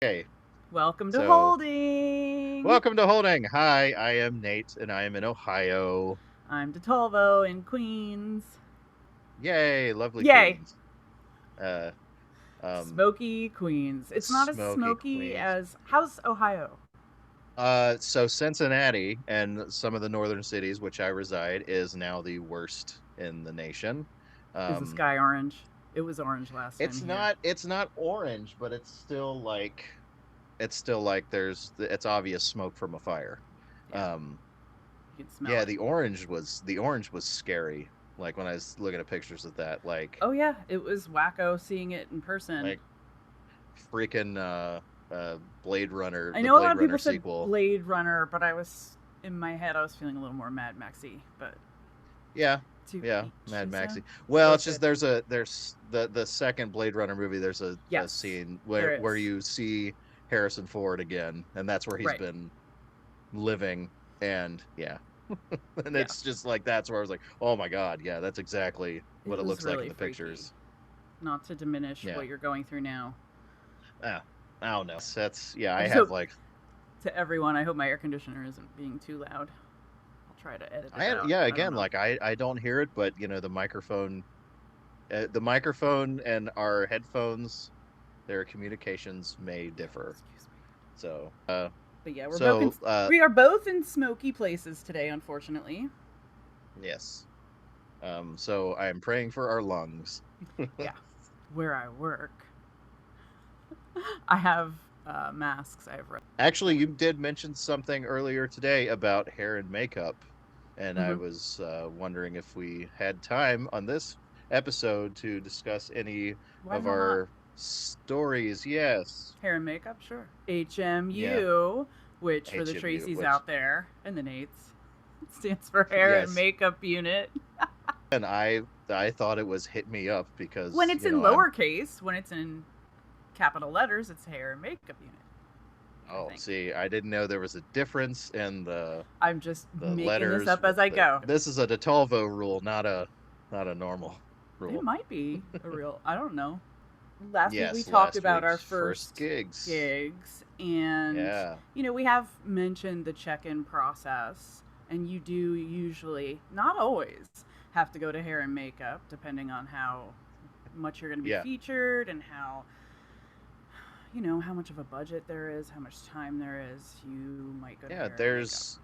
Okay, Welcome to so Holding. welcome to Holding. Hi, I am Nate, and I am in Ohio. I'm DeTolvo in Queens. Yay, lovely Yay! Queens. Uh, um, Smoky Queens. It's not as smoky smoky Queens. as. How's Ohio? So Cincinnati and some of the northern cities which I reside is now the worst in the nation. Is the Um, sky orange? It was orange last time here. it's not orange, but it's still like it's obvious smoke from a fire. Yeah, Um, you can smell Yeah, it. the orange was scary. Like when I was looking at pictures of that, Oh, yeah, it was wacko seeing it in person. like freaking Blade Runner, I the know a lot Blade of Runner people said sequel. Blade Runner, but in my head, I was feeling a little more Mad Maxy. But Yeah, to yeah, each Mad his own. Maxi. Well, it's Both just good. there's the second Blade Runner movie. There's a Yes, scene there where is. you see Harrison Ford again, and that's where he's Right. been living. And yeah, and Yeah. it's just like that's where I was like, oh my god, yeah, that's exactly what It it was looks like in really the freaky. pictures. Not to diminish Yeah. what you're going through now. I don't know. That's yeah. I I just have hope like to everyone, I hope my air conditioner isn't being too loud. I'll try to edit it out. yeah. I don't Again, know. like I don't hear it, but the microphone and our headphones, their communications may differ. Excuse me. So But yeah, so we are both in smoky places today, unfortunately. yes. So I am praying for our lungs. Yeah, where I work, I have masks. I have red. Actually, you did mention something earlier today about hair and makeup, and I Mm-hmm. was wondering if we had time on this episode to discuss any Why of not? our stories. Yes. Hair and makeup, sure. Yeah. HMU, which for the HMU, Tracys which out there and the Nates stands for Hair and yes. Makeup Unit. And I thought it was hit me up When because, it's in I'm lowercase, when it's in capital letters, it's Hair and Makeup Unit. I oh, think. see, I didn't know there was a difference in I'm just the making this letters up with as I the go. this is a de Tolvo rule, not a normal It rule. might be a real. I don't know. Last week we Yes, talked last about our week's first first gigs. gigs, and Yeah. we have mentioned the check-in process, and you do usually, not always, have to go to hair and makeup depending on how much you're going to be Yeah. featured and how much of a budget there is, how much time there is. You might go to Yeah, hair and makeup.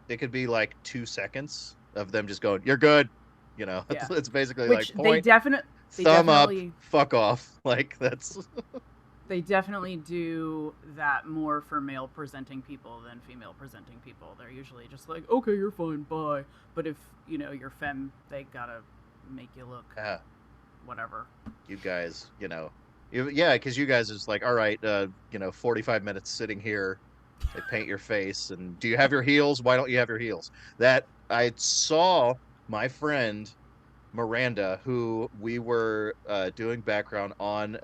it could be like 2 seconds of them just going, "You're good." Yeah, It's basically which like point, they thumb up, definitely fuck off. Like that's they definitely do that more for male presenting people than female presenting people. They're usually just like, okay, you're fine, bye. But if you're femme, they gotta make you look yeah, whatever. you guys, yeah, because you guys is like, all right, 45 minutes sitting here. They paint your face, and do you have your heels? Why don't you have your heels? That I saw my friend Miranda, who we were doing background on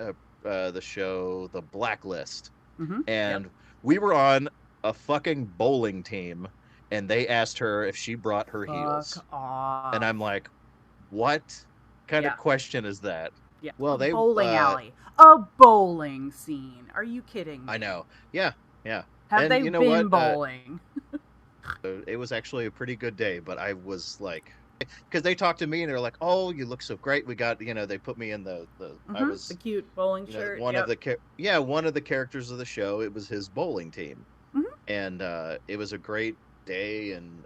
the show The Blacklist, Mm-hmm. Yep. and we were on a fucking bowling team, and they asked her if she brought her heels, Fuck and off. I'm like, what kind of Yeah. question is that? Yeah. A Well, bowling alley. A bowling scene. Are you kidding I me? know, yeah, yeah, Have and they you know what? been bowling? It was actually a pretty good day, but I was like, because they talked to me and they're like, "Oh, you look so great." We got, they put me in the I Mm-hmm. The was, cute bowling shirt. one of Yep. the yeah, one of the characters of the show. It was his bowling team, Mm-hmm. and it was a great day. And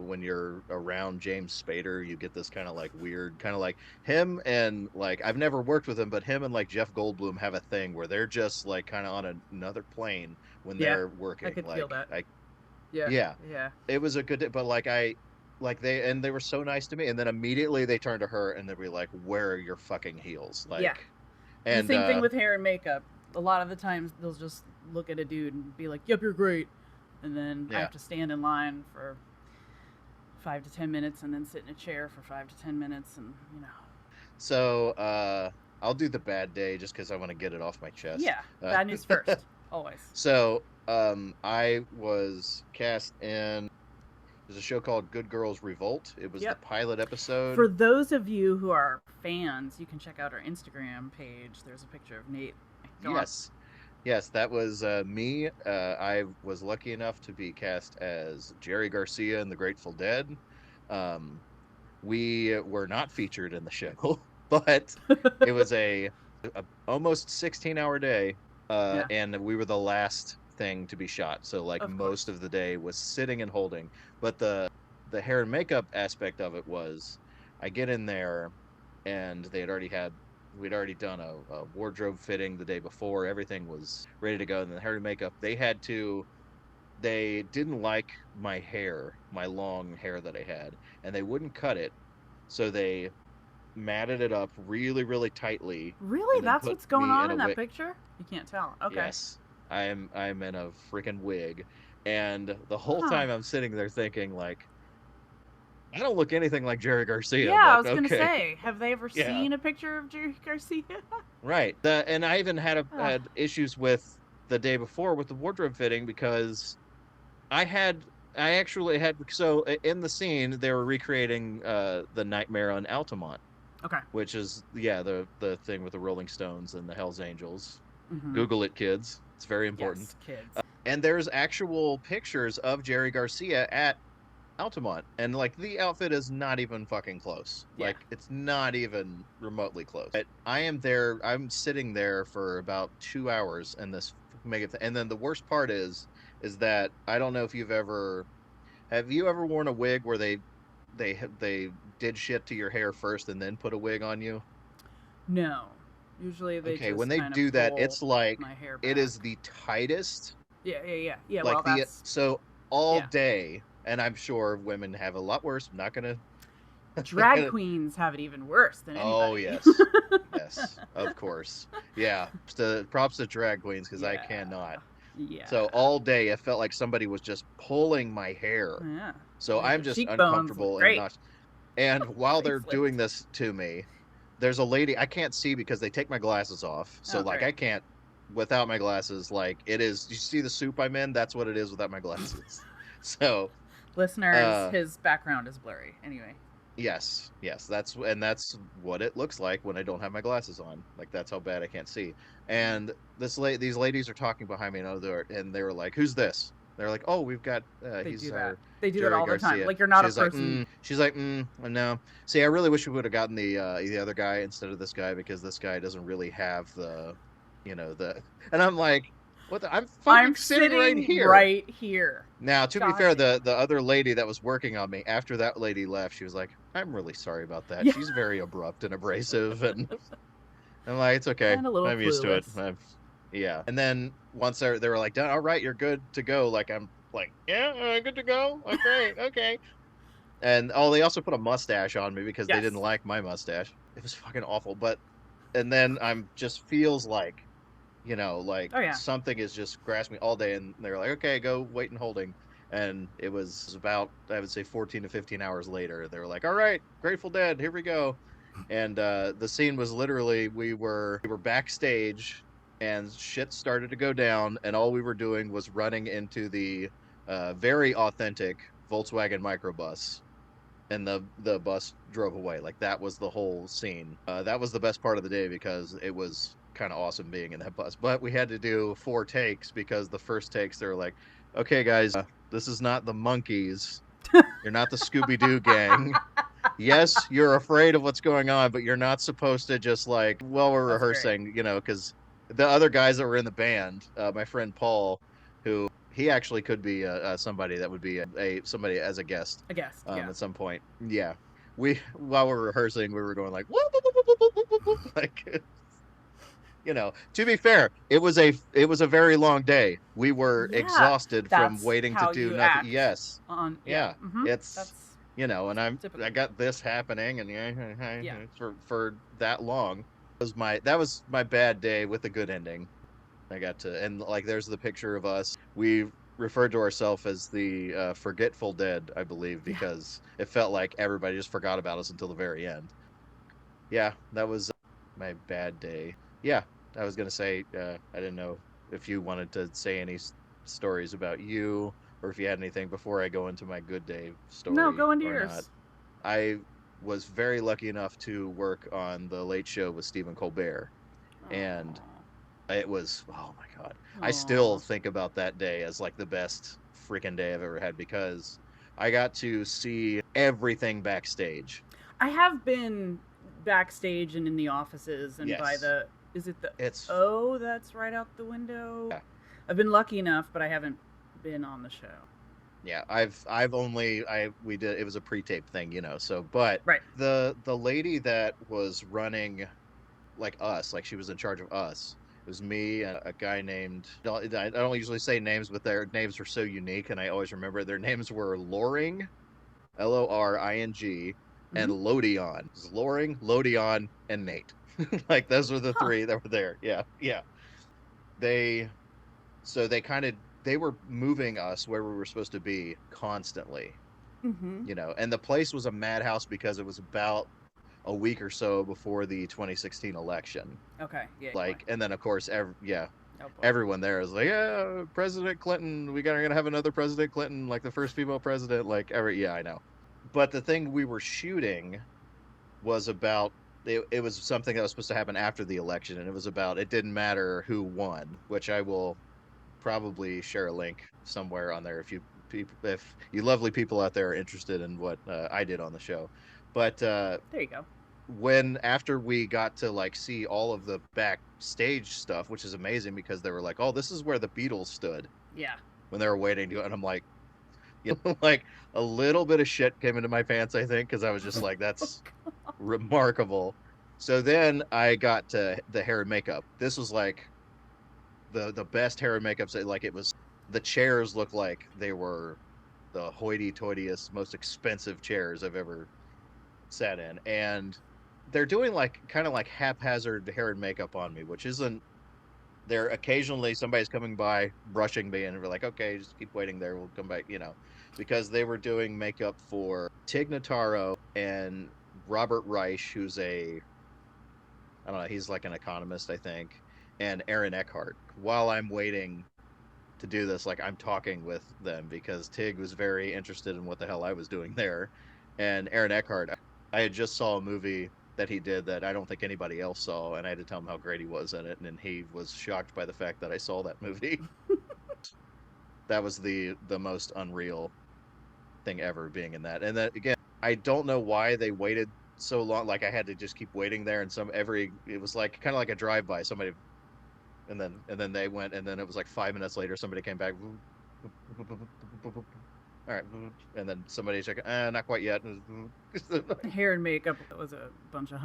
when you're around James Spader, you get this kind of like weird, kind of like him and like I've never worked with him, but him and like Jeff Goldblum have a thing where they're just like kind of on another plane when Yeah. they're I working. could feel Like that. I Yeah. yeah, Yeah. it was a good day, but like they were so nice to me, and then immediately they turned to her and they'd be like, "Where are your fucking heels?" Yeah. Like, The and same thing with hair and makeup. A lot of the times they'll just look at a dude and be like, "Yep, you're great," and then I yeah. have to stand in line for 5 to 10 minutes, and then sit in a chair for 5 to 10 minutes, and So I'll do the bad day just because I want to get it off my chest. yeah, bad news first, always. So I was cast in. There's a show called Good Girls Revolt. It was the Yep. pilot episode. For those of you who are fans, you can check out our Instagram page. There's a picture of Nate. Go on. Yes. Yes, that was me. I was lucky enough to be cast as Jerry Garcia in The Grateful Dead. Um, we were not featured in the show, but it was a almost 16-hour day, Yeah, and we were the last thing to be shot. So like of most course. of the day was sitting and holding. But the hair and makeup aspect of it was I get in there and we'd already done a wardrobe fitting the day before. Everything was ready to go. And the hair and makeup, they didn't like my hair, my long hair that I had, and they wouldn't cut it. So they matted it up really, really tightly Really? and then That's put what's going me on in in a that wig. picture? You can't tell. Okay. Yes, I'm in a freaking wig. And the whole Huh. time I'm sitting there thinking like, I don't look anything like Jerry Garcia, Yeah, I but was gonna okay. say, have they ever Yeah. seen a picture of Jerry Garcia? Right. And I even Ah, had issues with the day before with the wardrobe fitting because I had I actually had in the scene they were recreating the Nightmare on Altamont, okay. which is yeah, the thing with the Rolling Stones and the Hells Angels. Mm-hmm. Google it, kids. It's very important. Yes, kids. And there's actual pictures of Jerry Garcia at Altamont, and like the outfit is not even fucking close. Yeah. Like it's not even remotely close. But I am there. I'm sitting there for about 2 hours in this mega thing. And then the worst part is that I don't know if you've ever have you ever worn a wig where they did shit to your hair first and then put a wig on you? No. Usually they Okay, when just they kind of do that, pull it's like my hair it back. is the tightest, Yeah, yeah, yeah. Yeah, well, like the that's. so all Yeah. day, and I'm sure women have a lot worse. I'm not Drag gonna. queens have it even worse than Oh anybody. yes, yes, of course, yeah. Props to drag queens because I Yeah. cannot. So Yeah. all day, it felt like somebody was just pulling my hair. Yeah. So Make I'm your just cheekbones look uncomfortable and great. not. And while they're Facelift. doing this to me, there's a lady I can't see because they take my glasses off. So Oh, like great. I can't without my glasses. Like it is. You see the soup I'm in? That's what it is without my glasses. So Listeners, uh his background is blurry. Anyway. yes, yes, that's what it looks like when I don't have my glasses on. Like that's how bad I can't see. Yeah. And these ladies are talking behind me, and they were like, "Who's this?" They're like, "Oh, we've got They he's do that. our They do that Jerry all the time. Garcia." Like you're not a person. She's like, no. See, I really wish we would have gotten the other guy instead of this guy because this guy doesn't really have the." And I'm like, "What? I'm I'm fucking sitting right sitting here." right here. Now, to be God fair, damn. the other lady that was working on me after that lady left, she was like, "I'm really sorry about that. Yeah. She's very abrupt and abrasive," and I'm like, "It's okay. And a little I'm used to it." clueless. Yeah. And then once they were like, "Done. All right, you're good to go." Like I'm like, "Yeah, good to go. Oh, great, okay." And oh, they also put a mustache on me because they didn't Yes. like my mustache. It was fucking awful. But and then I'm just feels like like Oh yeah. something is just grasping me all day, and they're like, okay, go wait and holding. And it was about, I would say 14 to 15 hours later, they were like, all right, Grateful Dead, here we go. And the scene was literally we were backstage and shit started to go down, and all we were doing was running into the very authentic Volkswagen microbus, and the bus drove away. Like that was the whole scene. That was the best part of the day because it was kind of awesome being in that bus. But we had to do 4 takes because the first takes they were like, "Okay, guys, this is not the monkeys. You're not the Scooby Doo gang. Yes, you're afraid of what's going on, but you're not supposed to just like while we're That's great. rehearsing, because the other guys that were in the band, my friend Paul, who he actually could be somebody that would be somebody as a guest A guest. Yeah. at some point. Yeah, we while we were rehearsing, we were going like like To be fair, it was a very long day. We were Yeah. exhausted from That's waiting to how do you nothing. act Yes, on. Yeah. yeah, Mm-hmm. it's That's and I typical. got this happening, and Yeah. for that long. That was my bad day with a good ending. I got to and like there's the picture of us. We referred to ourselves as the forgetful dead, I believe, Yeah. because it felt like everybody just forgot about us until the very end. Yeah, that was my bad day. Yeah, I was gonna say I didn't know if you wanted to say any stories about you, or if you had anything before I go into my good day No, story go into or not. yours. I was very lucky enough to work on the Late Show with Stephen Colbert, and Oh. It was, oh my God. I still Aw. think about that day as like the best freaking day I've ever had because I got to see everything backstage. I have been backstage and in the offices and by Yes. the, is it the It's O that's right out the window? yeah. I've been lucky enough, but I haven't been on the show. Yeah, I've only I we did it was a pre-tape thing, so but Right. the lady that was running like us, like she was in charge of us. It was me and a guy named I don't usually say names, but their names were so unique and I always remember their names were Loring, Loring, Mm-hmm. and Lodion. It was Loring, Lodion, and Nate. Like those were the Huh. three that were there. Yeah, yeah. They so they kind of they were moving us where we were supposed to be constantly, Mm-hmm. and the place was a madhouse because it was about a week or so before the 2016 election. Okay. Yeah, boy. Like, and then of course, yeah, Oh boy. everyone there is like, yeah, President Clinton, gonna have another President Clinton, like the first female president, like yeah, I know. But the thing we were shooting was about it was something that was supposed to happen after the election, and it was about it didn't matter who won, which I will probably share a link somewhere on there if you lovely people out there are interested in what I did on the show. But There you go. when after we got to like see all of the backstage stuff, which is amazing because they were like, "Oh, this is where the Beatles stood Yeah. when they were waiting to," and I'm like, like a little bit of shit came into my pants, I think, because I was just like, "That's remarkable." So then I got to the hair and makeup. This was like the best hair and makeup. Like it was the chairs looked like they were the hoity-toityest, most expensive chairs I've ever sat in, and they're doing like kind of like haphazard hair and makeup on me, which isn't. There occasionally somebody's coming by brushing me, and we're like, okay, just keep waiting there. We'll come back, because they were doing makeup for Tig Notaro and Robert Reich, who's I don't know, he's like an economist, I think, and Aaron Eckhart. While I'm waiting to do this, like I'm talking with them because Tig was very interested in what the hell I was doing there. And Aaron Eckhart, I had just saw a movie that he did that I don't think anybody else saw, and I had to tell him how great he was in it, and he was shocked by the fact that I saw that movie. That was the most unreal thing ever being in that. And that again, I don't know why they waited so long. Like I had to just keep waiting there, and it was like kind of like a drive by. Somebody and then they went, and then it was like 5 minutes later, somebody came back. All right, and then somebody checked. Not quite yet. Hair and makeup was a bunch of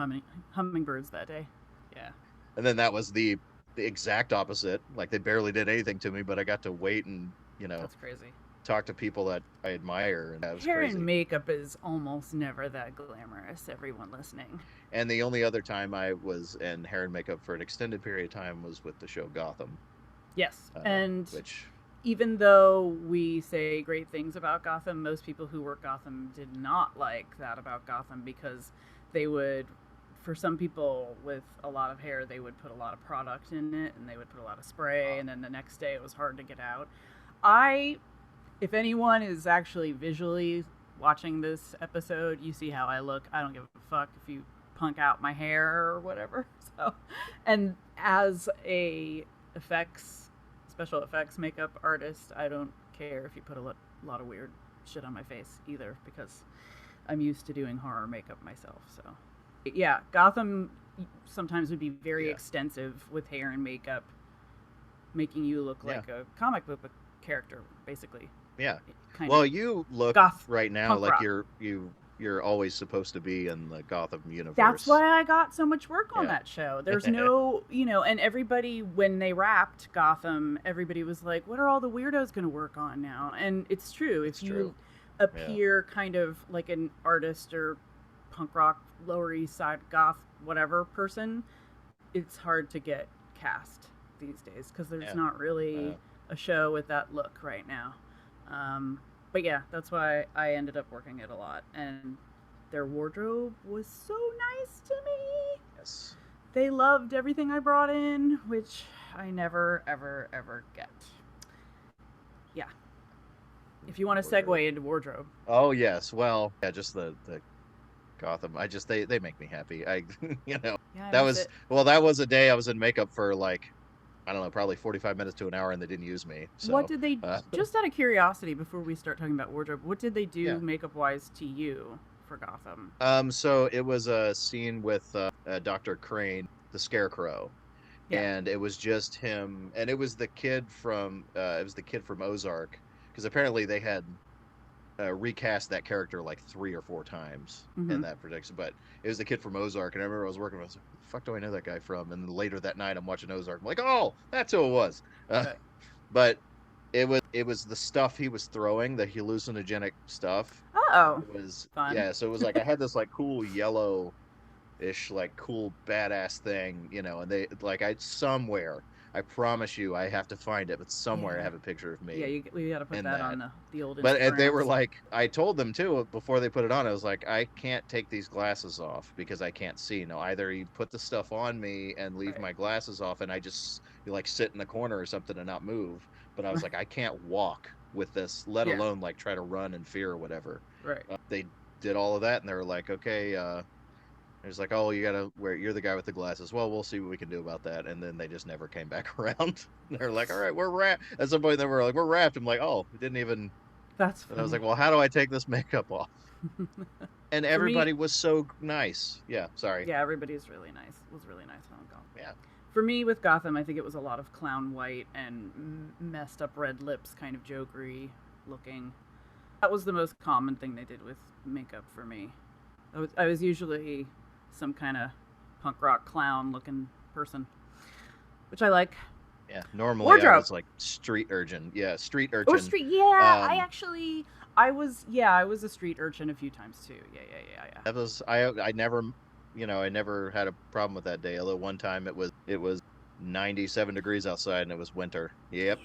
hummingbirds that day. Yeah. And then that was the exact opposite. Like they barely did anything to me, but I got to wait and That's crazy. talk to people that I admire, and that was Hair and crazy. makeup is almost never that glamorous, everyone listening. And the only other time I was in hair and makeup for an extended period of time was with the show Gotham, Yes. And which even though we say great things about Gotham, most people who work Gotham did not like that about Gotham because they would, for some people with a lot of hair, they would put a lot of product in it and they would put a lot of spray, and then the next day it was hard to get out. I, if anyone is actually visually watching this episode, you see how I look. I don't give a fuck if you punk out my hair or whatever. So, and as a effects special effects makeup artist, I don't care if you put a lot of weird shit on my face either because I'm used to doing horror makeup myself. So, yeah, Gotham sometimes would be very yeah, extensive with hair and makeup, making you look yeah, like a comic book character, basically. yeah. Kind of Well, you look goth right now punk like rock. you're always supposed to be in the Gotham That's universe. why I got so much work on Yeah. that show. There's no, and everybody, when they wrapped Gotham, everybody was like, what are all the weirdos going to work on now? And it's true. It's If you true. Yeah. appear kind of like an artist or punk rock, Lower East Side goth, whatever person, it's hard to get cast these days because there's Yeah. not really Uh, a show with that look right now. But yeah, that's why I ended up working it a lot. And their wardrobe was so nice to me. yes. They loved everything I brought in, which I never, ever, ever get. Yeah. If you want to Wardrobe. segue into wardrobe. Oh yes. Well, yeah, just the Gotham. I just they make me happy. I Yeah, I that miss was it. well that was a day I was in makeup for like I don't know, probably 45 minutes to an hour, and they didn't use me. What So, did they, just out of curiosity, before we start talking about wardrobe, what did they do yeah. makeup wise to you for Gotham? So it was a scene with Dr. Crane, the Scarecrow, Yeah. and it was just him, and it was the kid from Ozark, because apparently they had recast that character like 3 or 4 times in Mm-hmm. that production, but it was the kid from Ozark, and I remember I was working with, I was like, "Who the fuck do I know that guy from?" And then later that night, I'm watching Ozark, I'm like, "Oh, that's who it was." Right. But it was the stuff he was throwing, the hallucinogenic stuff. Oh, It was, fun. yeah. So it was like I had this like cool yellow ish, like cool badass thing, and they like I somewhere. I promise you, I have to find it, but somewhere I Yeah. have a picture of Yeah, me we got to put in that that. on the old But they were Instagrams. like, I told them too before they put it on. I was like, I can't take these glasses off because I can't see. No, either you put the stuff on me and leave Right. my glasses off, and I just you like sit in the corner or something and not move. But I was like, I can't walk with this, let Yeah. alone like try to run in fear or whatever. Right. They did all of that, and they were like, okay. It was like, oh, you gotta wear. You're the guy with the glasses. Well, we'll see what we can do about that. And then they just never came back around. They're like, all right, we're wrapped. At some point, they were like, we're wrapped. I'm like, oh, we didn't even. That's And I was like, funny. well, how do I take this makeup off? And For me, everybody was so nice. Yeah, sorry. yeah, everybody's really nice. Was really nice in Hong Kong. Yeah. For me, with Gotham, I think it was a lot of clown white and messed up red lips, kind of jokery looking. That was the most common thing they did with makeup for me. I was usually some kind of punk rock clown looking person, which I like. Yeah. Normally, I Wardrobe. was like street urchin. Yeah, street Or urchin. street. Yeah, I Um, actually. I was a street urchin a few times too. Yeah. that was I never, I never had a problem with that day. Although one time it was 97 degrees outside and it was winter. Yep.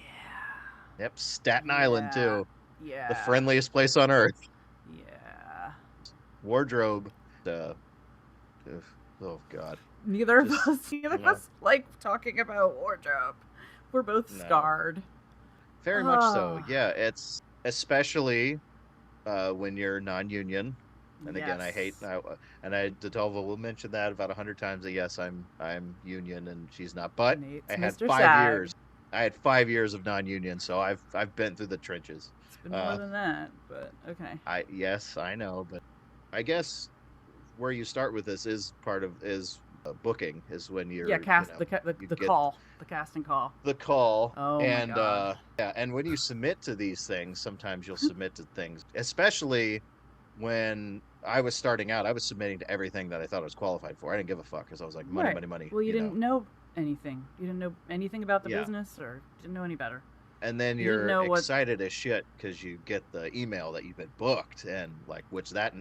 Yep. Staten Island Yeah. too. The Yeah. friendliest place on earth. Yeah. Wardrobe. Uh, oh God. Neither of Just us, neither of us like talking about wardrobe. We're both no. scarred. Very much so. Oh, Yeah, it's especially when you're non-union. And again, I hate, yes. and Detolva will mention that about 100 times. That yes, I'm union and she's not. But Nate's I had Mr. five Sag. years. I had 5 years of non-union, so I've been through the trenches. It's been more Uh, than that, but okay. I yes, I know, but I guess where you start with this is part of is booking is when Yeah, you're cast the you the get call, the casting call. the call, Oh my and god. yeah, and when you submit to these things, sometimes you'll submit to things, especially when I was starting out, I was submitting to everything that I thought I was qualified for. I didn't give a fuck because I was like, money, Right. money, money, Well, you didn't know anything. You didn't know anything about the Yeah. business, or didn't know any better. And then You didn't you're know what. excited as shit because you get the email that you've been booked, and like, which that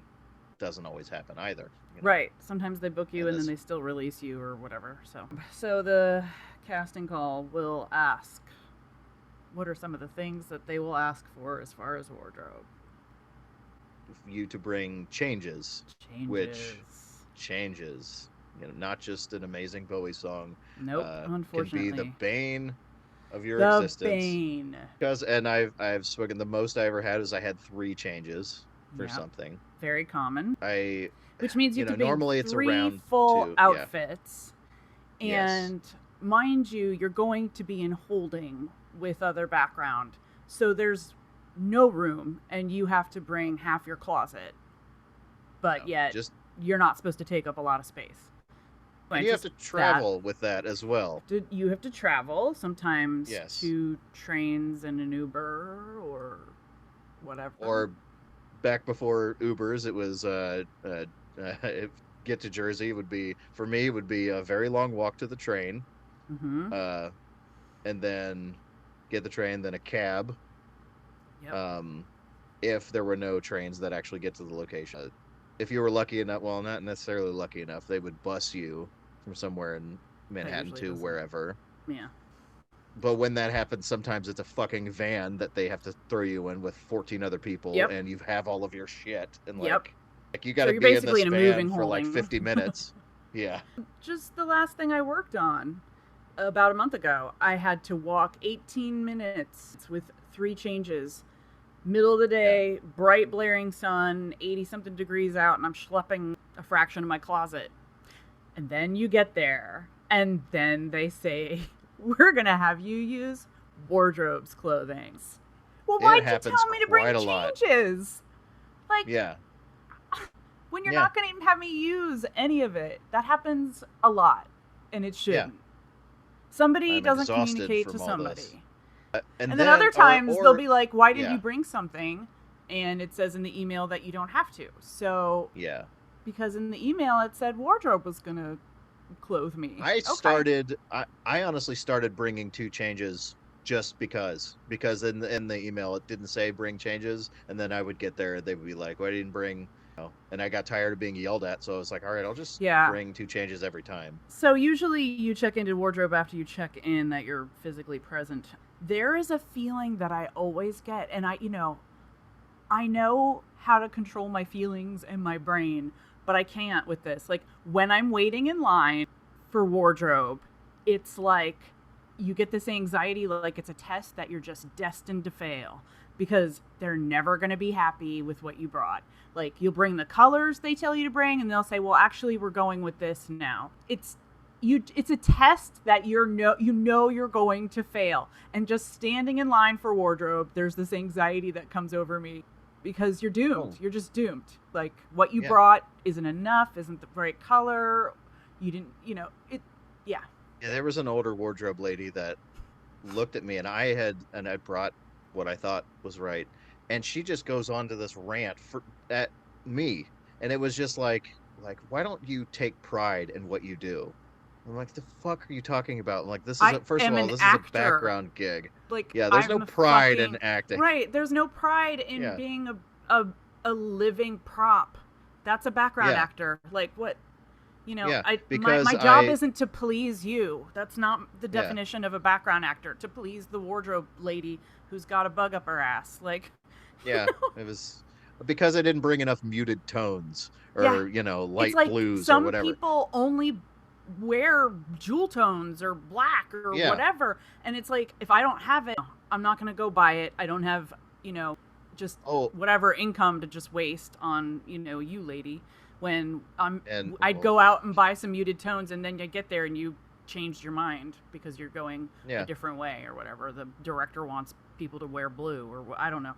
doesn't always happen either. Right. Sometimes they book you And and then this, they still release you or whatever. So the casting call will ask, what are some of the things that they will ask for as far as wardrobe you to bring changes, which changes? changes, not just an amazing Bowie song, Nope. can be the Unfortunately, bane of your the existence. bane. Because, and I've spoken, the most I ever had is I had 3 changes for Yeah. something. Very common. I, Which means you have to make normally it's three around full 2. Yeah. outfits. Yes. And mind you, you're going to be in holding with other background. So there's no room and you have to bring half your closet. But No, yet just, you're not supposed to take up a lot of space. and Like you have just to that. travel with that as well. You have to travel sometimes Yes. to trains and an Uber or whatever. Or back before Ubers, it was, get to Jersey would be, for me, would be a very long walk to the train, Mm-hmm. uh, and then get the train, then a cab, Yep. if there were no trains that actually get to the location. If you were lucky enough, well, not necessarily lucky enough, they would bus you from somewhere in That Manhattan usually to doesn't. wherever. Yeah. But when that happens, sometimes it's a fucking van that they have to throw you in with 14 other people, Yep. and you have all of your shit, and Yep. like you So got to you're be in basically this in a van moving for like holding. 50 minutes. Yeah. Just the last thing I worked on about a month ago, I had to walk 18 minutes with 3 changes. Middle of the Yeah. day, bright blaring sun, 80 something degrees out, and I'm schlepping a fraction of my closet. And then you get there, and then they say, we're gonna have you use wardrobe's clothing. Well, It why'd you happens tell me to bring quite a lot. changes? Like, Yeah. when you're Yeah. not gonna even have me use any of it. That happens a lot, and it Yeah. shouldn't. Somebody I'm doesn't exhausted communicate to from all this. somebody. And And then other then, times they'll or, be like, why didn't you yeah. bring something? And it says in the email that you don't have to. So, Yeah. because in the email it said wardrobe was going to clothe me. Okay. I honestly started bringing two changes just because in the email it didn't say bring changes, and then I would get there and they would be like, "Why didn't bring?" And I got tired of being yelled at, so I was like, "All right, I'll just Yeah. bring two changes every time." So usually you check into wardrobe after you check in that you're physically present. There is a feeling that I always get, and I know how to control my feelings and my brain, but I can't with this. Like when I'm waiting in line for wardrobe, it's like you get this anxiety like it's a test that you're just destined to fail because they're never going to be happy with what you brought. Like you'll bring the colors they tell you to bring and they'll say, "Well, actually we're going with this now." It's a test that you're going to fail. And just standing in line for wardrobe, there's this anxiety that comes over me because you're doomed. Oh, You're just doomed. Like what you yeah. brought isn't enough, isn't the right color. You didn't, it yeah. Yeah, there was an older wardrobe lady that looked at me, and I brought what I thought was right, and she just goes on to this rant at me, and it was just like why don't you take pride in what you do? I'm like, the fuck are you talking about? I'm like, I first of am all, an this is a actor. background gig. Like Yeah, there's no I'm a pride in fucking acting. right. There's no pride in Yeah, being a living prop. That's a background yeah, actor. Like what yeah. I Because my job isn't to please you. That's not the yeah, definition of a background actor. To please the wardrobe lady who's got a bug up her ass. Like, yeah. It was because I didn't bring enough muted tones yeah, or it's light like blues or some whatever. people only wear jewel tones or black or Yeah. whatever, and it's like if I don't have it, I'm not gonna go buy it. I don't have just Oh, whatever income to just waste on you lady when and I'd go out and buy some muted tones and then you get there and you changed your mind because you're going a yeah. different way or whatever. The director wants people to wear blue or I don't know.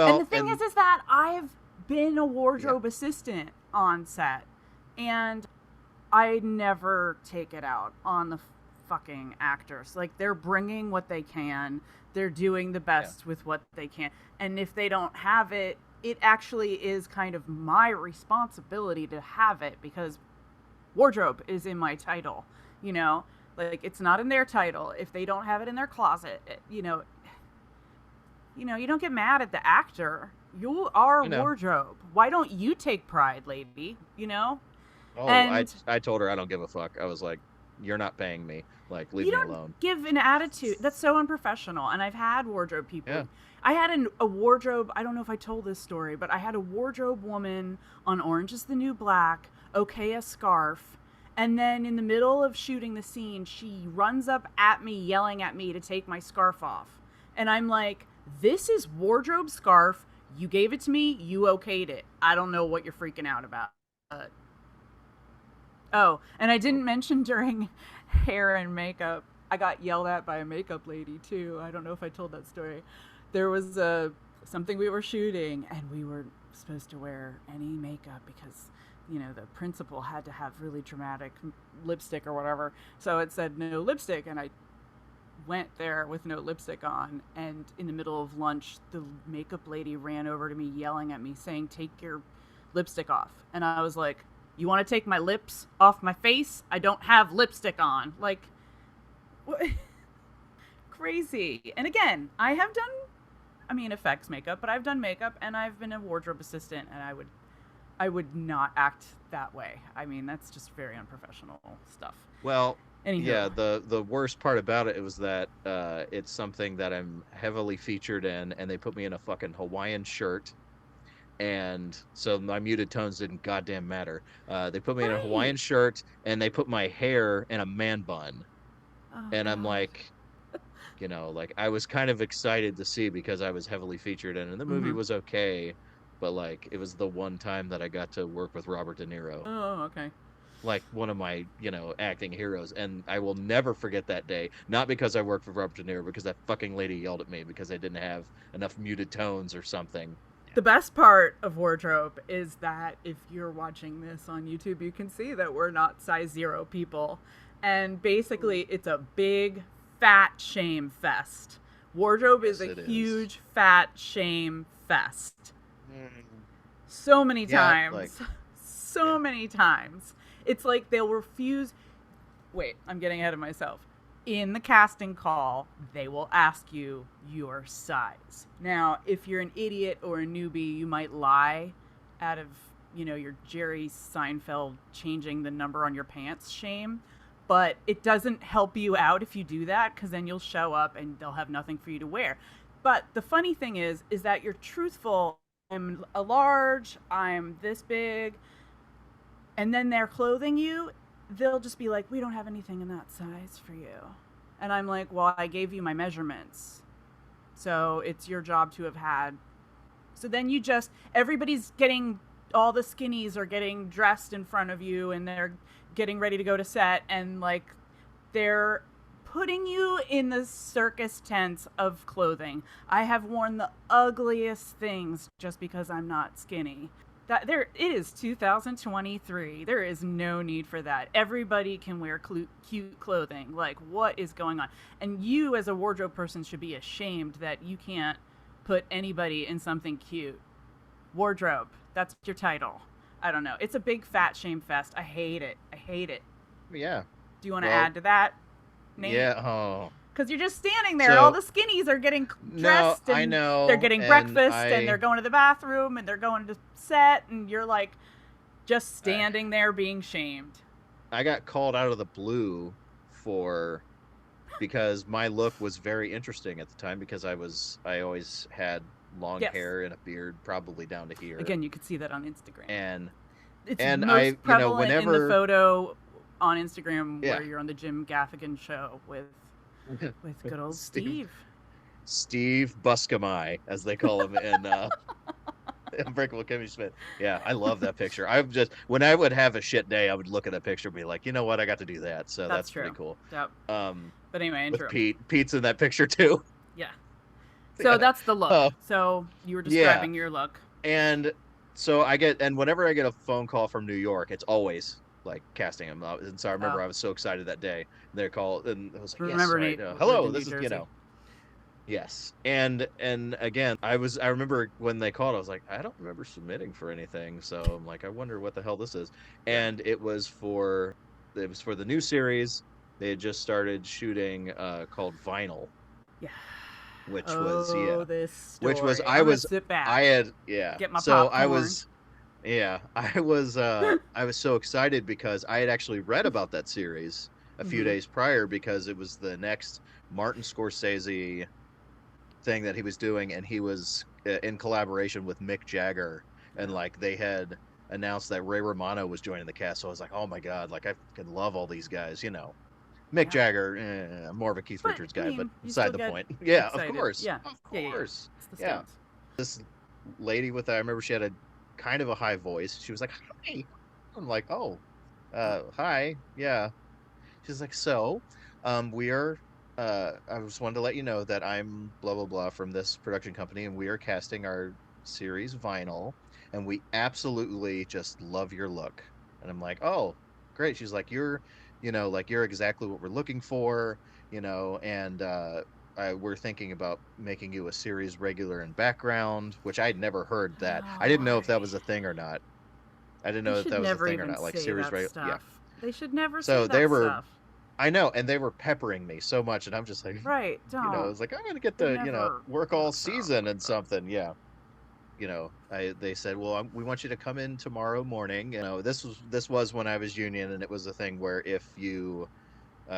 And the Well, thing and is that I've been a yeah, wardrobe assistant on set and I never take it out on the fucking actors. Like they're bringing what they can. They're doing the yeah, best with what they can. And if they don't have it, it actually is kind of my responsibility to have it because wardrobe is in my title, you know? Like it's not in their title. If they don't have it in their closet, you don't get mad at the actor. You are you know. wardrobe. Why don't you take pride, lady? Oh, And I told her I don't give a fuck. I was like, you're not paying me. Like, leave you me don't alone. give an attitude. That's so unprofessional. And I've had wardrobe people. Yeah. I had a wardrobe. I don't know if I told this story, but I had a wardrobe woman on Orange is the New Black, okay, a scarf. And then in the middle of shooting the scene, she runs up at me, yelling at me to take my scarf off. And I'm like, this is wardrobe scarf. You gave it to me. You okayed it. I don't know what you're freaking out about. Uh, Oh, and I didn't mention during hair and makeup, I got yelled at by a makeup lady too. I don't know if I told that story. There was something we were shooting, and we were supposed to wear any makeup because the principal had to have really dramatic lipstick or whatever. So it said no lipstick, and I went there with no lipstick on. And in the middle of lunch, the makeup lady ran over to me, yelling at me, saying, "Take your lipstick off." And I was like, "You want to take my lips off my face? I don't have lipstick on." Like, what? Crazy. And again, effects makeup, but I've done makeup and I've been a wardrobe assistant, and I would not act that way. I mean, that's just very unprofessional stuff. Well, Anywho, yeah, the worst part about it was that it's something that I'm heavily featured in, and they put me in a fucking Hawaiian shirt, and so my muted tones didn't goddamn matter. They put me in a right. Hawaiian shirt, and they put my hair in a man bun, Oh and I'm God. like, like I was kind of excited to see because I was heavily featured in, and the movie Mm-hmm. was okay, but like it was the one time that I got to work with Robert De Niro. Oh, okay. like one of my, acting heroes, and I will never forget that day. Not because I worked for Robert De Niro, because that fucking lady yelled at me because I didn't have enough muted tones or something. The best part of wardrobe is that if you're watching this on YouTube, you can see that we're not size 0 people. And basically, it's a big fat shame fest. Wardrobe is Yes, a it is. huge fat shame fest. Mm. So many Yeah, like, times. So yeah. many times. It's like they'll refuse. Wait, I'm getting ahead of myself. In the casting call, they will ask you your size. Now, if you're an idiot or a newbie, you might lie out of, your Jerry Seinfeld changing the number on your pants shame. But it doesn't help you out if you do that, because then you'll show up and they'll have nothing for you to wear. But the funny thing is that you're truthful. I'm a large, I'm this big, and then they're clothing you, they'll just be like, we don't have anything in that size for you. And I'm like, well, I gave you my measurements. So it's your job to have had. So then everybody's getting, all the skinnies are getting dressed in front of you and they're getting ready to go to set. And like, they're putting you in the circus tents of clothing. I have worn the ugliest things just because I'm not skinny. It is 2023. There is no need for that. Everybody can wear cute clothing. Like, what is going on? And you as a wardrobe person should be ashamed that you can't put anybody in something cute. Wardrobe, that's your title. I don't know. It's a big fat shame fest. I hate it. I hate it. Yeah. Do you want to Well, add to that, Nate? yeah. Oh. Because you're just standing there. All So, the skinnies are getting no, dressed I and they're know, getting and breakfast and they're going to the bathroom and they're going to set, and you're like just I standing there being shamed. I got called out of the blue for because my look was very interesting at the time because I always had long Yes. hair and a beard, probably down to here. Again, you could see that on Instagram. And It's and most prevalent in the whenever, photo on Instagram yeah. where you're on the Jim Gaffigan show with good old Steve Steve. Steve Buscemi, as they call him in Unbreakable Kimmy Schmidt. Yeah, I love that picture. I've just when I would have a shit day, I would look at that picture and be like, you know what, I got to do that. So That's that's pretty true. cool. Yep. Um, But anyway, with intro. Pete's in that picture too. Yeah. So Yeah. that's the look. Oh, So you were yeah. describing your look. And so and whenever I get a phone call from New York, it's always like casting him. And so I remember Oh, I was so excited that day. They called and I was like, yes, remember right. Nate lived Hello, in New this is, Jersey. yes. And again, I remember when they called, I was like, I don't remember submitting for anything. So I'm like, I wonder what the hell this is. Yeah. And it was for the new series. They had just started shooting called Vinyl, Yeah. which was, Oh, this which was story. I'm gonna sit I back, had, yeah. get my So popcorn. yeah, I was so excited because I had actually read about that series a few Mm-hmm. days prior because it was the next Martin Scorsese thing that he was doing, and he was in collaboration with Mick Jagger, and Oh, like they had announced that Ray Romano was joining the cast. So I was like, oh my god, like I can love all these guys. Mick yeah. Jagger, more of a Keith But Richards I guy, but mean, you beside still the get point. Yeah, excited. Yeah. of Yeah. Yeah. Yeah. course, It's the yeah. Stones. This lady I remember she had a kind of a high voice. She was like, "Hi." I'm like, "Oh, hi, yeah." She's like, "So, we are. I just wanted to let you know that I'm blah blah blah from this production company, and we are casting our series Vinyl, and we absolutely just love your look." And I'm like, "Oh, great." She's like, like you're exactly what we're looking for, and we're thinking about making you a series regular in background, which I'd never heard that. Oh, I didn't know if that Lori. was a thing or not. I didn't They know if should that was a never thing or even not. Like say series that regular, yeah. stuff. They should never say So they that were stuff. I know, and they were peppering me so much, and I'm just like, Right. Don't. it's like I'm gonna get They to, never work say all that stuff season like and that. something. Yeah, they said, well, we want you to come in tomorrow morning. This was when I was union, and it was a thing where if you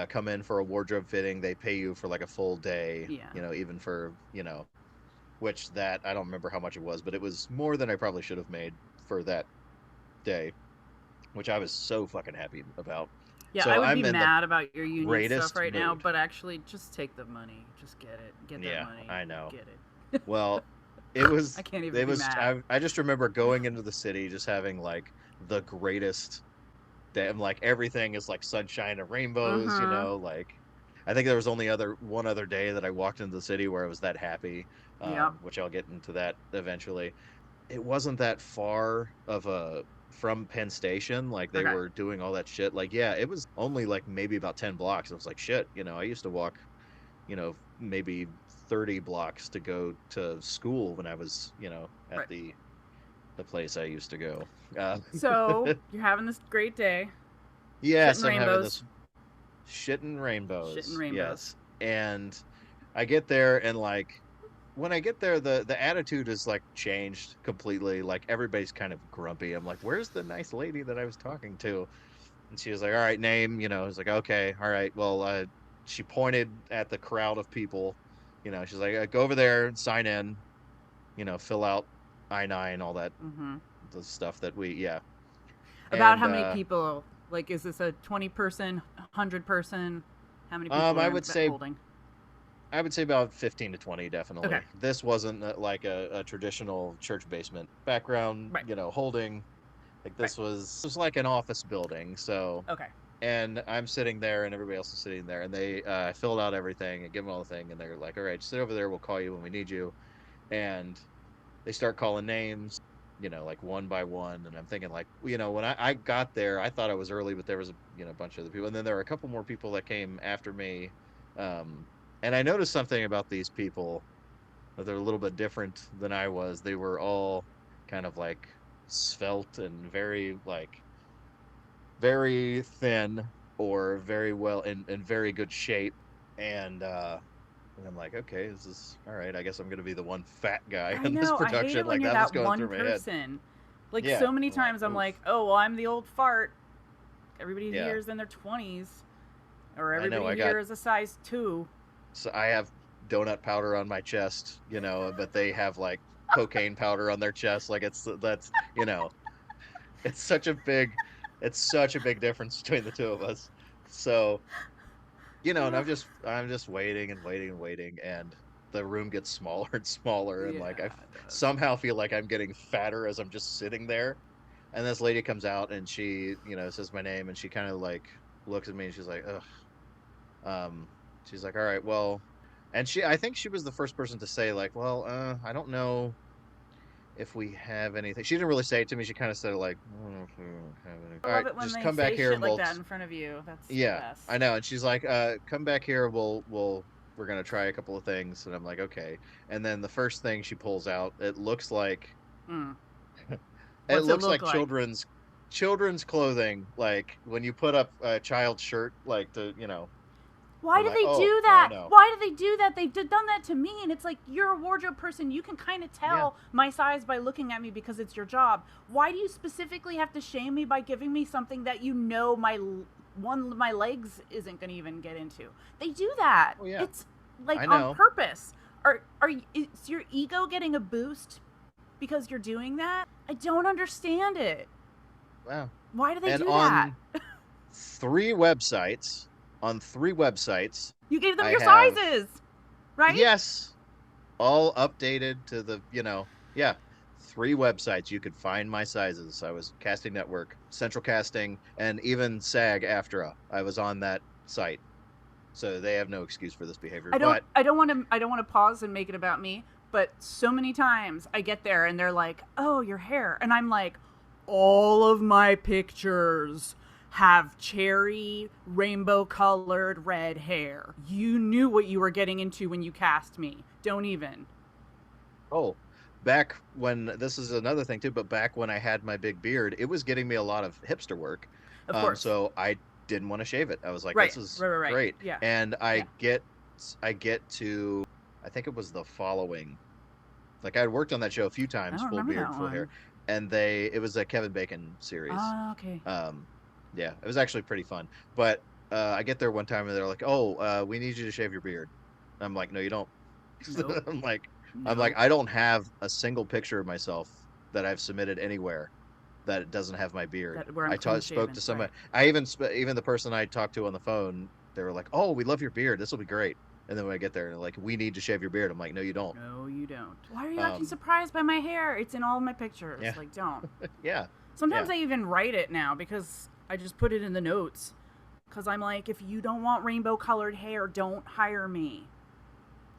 come in for a wardrobe fitting, they pay you for like a full day. Yeah. Even for which that I don't remember how much it was, but it was more than I probably should have made for that day, which I was so fucking happy about. Yeah, I So would be I'm in the mad about your union stuff greatest right now, mood. but actually, just take the money. Just get it. Get that Yeah, money. I know. Get it. Well, it was I can't even it be was mad. I just remember going into the city just having like the greatest damn, like everything is like sunshine and rainbows, Uh-huh. like I think there was only other one other day that I walked into the city where I was that happy, Yep. which I'll get into that eventually. It wasn't that far of a from Penn Station, like they Okay. were doing all that shit. Like, yeah, it was only like maybe about 10 blocks. I was like, shit, I used to walk, maybe 30 blocks to go to school when I was, at Right. the place I used to go. So you're having this great day. Shitting Yes, I'm having rainbows. this shitting Shitting rainbows. rainbows. Yes. And I get there and like when I get there the attitude is like changed completely. Like everybody's kind of grumpy. I'm like, "Where's the nice lady that I was talking to?" And she was like, "All right, name." I was like, "Okay, all right." Well, she pointed at the crowd of people. She's like, "Go over there and sign in, fill out I-9, all that Mm-hmm. the stuff that we yeah." About And how many people? Like, is this a 20-person, 100-person? How many people I are would say holding? about 15 to 20, Okay. definitely. This wasn't like a traditional church basement background, Right. holding like Right. this was like an office building. So, Okay. and I'm sitting there and everybody else is sitting there and they filled out everything and give them all the thing and they're like, "All right, sit over there, we'll call you when we need you." And they start calling names, like one by one. And I'm thinking like, when I got there, I thought I was early, but there was a bunch of other people. And then there were a couple more people that came after me. Um, and I noticed something about these people that they're a little bit different than I was. They were all kind of like svelte and very like very thin or very well in very good shape. And I'm like, okay, this is all right. I guess I'm gonna be the one fat guy I in this know. I hate it production. when Like you're that was that going one through my head. person. Like, Yeah. so many I'm like, times I'm oof. like, oh, well, I'm the old fart. Everybody Yeah. here is in their 20s. Or I know. everybody I got here is a size 2. so I have donut powder on my chest, but they have like cocaine powder on their chest. Like that's it's such a big it's such a big difference between the two of us. So, and I'm just waiting and waiting and waiting and the room gets smaller and smaller and like Yeah, I it does. somehow feel like I'm getting fatter as I'm just sitting there. And this lady comes out and she, says my name and she kind of like looks at me and she's like, "Ugh." Um, she's like, "All right, well," and I think she was the first person to say like, "Well, I don't know if we have anything." She didn't really say it to me. She kind of said it like, "Mm, if we don't have any." I "All love right, it when just they come back say here shit and like that in front of you. That's the yeah, I best. know." And she's like, "Come back here. We're gonna try a couple of things." And I'm like, "Okay." And then the first thing she pulls out, Mm. it What's it looks look like like? children's clothing. Like when you put up a child's shirt, like Why I'm do like, they "Oh, do oh that? no, Why do they do that? They've done that to me, and it's like, you're a wardrobe person. You can kind of yeah, tell my size by looking at me because it's your job. Why do you specifically have to shame me by giving me something that my legs isn't going to even get into? They do that. oh yeah, It's like I on know." purpose. Is your ego getting a boost because you're doing that? I don't understand it. Wow. Why do they And do that? three websites, on three websites, You gave them I your have, sizes, right? yes, all updated to yeah, three websites. You could find my sizes. I was Casting Network, Central Casting, and even SAG AFTRA. I was on that site. So they have no excuse for this behavior. I don't But I don't want to I don't want to pause and make it about me, but so many times I get there and they're like, "Oh, your hair." And I'm like, "All of my pictures have cherry rainbow colored red hair. You knew what you were getting into when you cast me. Don't even." oh, back when this is another thing too, but back when I had my big beard, it was getting me a lot of hipster work. Of course. So I didn't want to shave it. I was like, Right. this is Right, right, right. great. Yeah. And Yeah. I get to I think it was the following like I had worked on that show a few I times, don't full remember beard, that full hair, one. and it was a Kevin Bacon series. Oh, okay. Um, yeah, it was actually pretty fun. But I get there one time and they're like, "Oh, we need you to shave your beard." I'm like, "No, you don't." Nope. I'm like, Nope. I don't have a single picture of myself that I've submitted anywhere that doesn't have my beard. That where I'm clean Spoke shaven. to Right. somebody. Even the person I talked to on the phone, they were like, "Oh, we love your beard. This will be great." And then when I get there, and they're like, "We need to shave your beard." I'm like, "No, you don't." No, you don't. Why are you acting Um, surprised by my hair? It's in all of my pictures. yeah, Like, don't. yeah, Sometimes yeah. I even write it now because I just put it in the notes because I'm like, if you don't want rainbow colored hair, don't hire me.